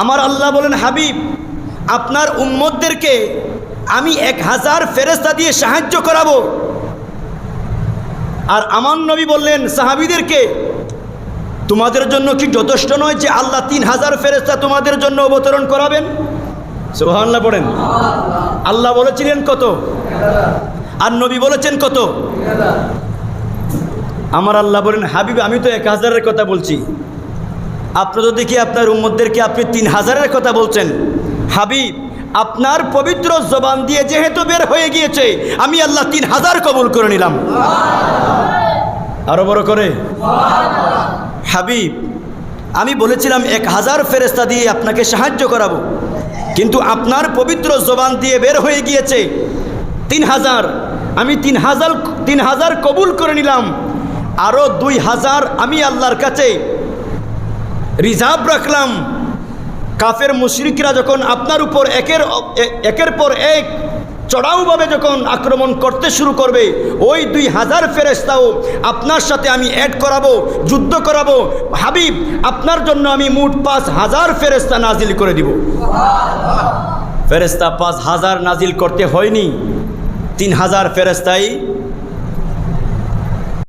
আমার আল্লাহ বলেন, হাবিব আপনার উম্মতদেরকে আমি 1000 ফেরেশতা দিয়ে সাহায্য করাবো। আর আমার নবী বললেন সাহাবীদেরকে, তোমাদের জন্য কি যথেষ্ট নয় যে আল্লাহ 3000 ফেরেশতা তোমাদের জন্য অবতরণ করাবেন? সুবহানাল্লাহ পড়েন। আল্লাহ বলেছিলেন কত আর নবী বলেছেন কত? আমার আল্লাহ বলেন, হাবিব আমি তো 1000-এর কথা বলছি, আপনি তো দেখি আপনার উম্মতদেরকে আপনি 3000-এর কথা বলছেন। হাবিব আপনার পবিত্র জবান দিয়ে যেহেতু বের হয়ে গিয়েছে, আমি আল্লাহ 3000 কবুল করে নিলাম। আরো বড় করে হাবিব আমি বলেছিলাম 1000 ফেরেশতা দিয়ে আপনাকে সাহায্য করাবো, কিন্তু আপনার পবিত্র জবান দিয়ে বের হয়ে গিয়েছে 3000, আমি 3000 কবুল করে নিলাম। আরও 2000 আমি আল্লাহর কাছে রিজার্ভ রাখলাম। কাফের মুশরিকরা যখন আপনার উপর একের পর এক চড়াওভাবে যখন আক্রমণ করতে শুরু করবে, ওই 2000 ফেরেশতাও আপনার সাথে আমি অ্যাড করাবো, যুদ্ধ করাবো। হাবিব আপনার জন্য আমি মোট 5000 ফেরেশতা নাজিল করে দিব। ফেরেশতা 5000 নাজিল করতে হয়নি, 3000 ফেরেশতাই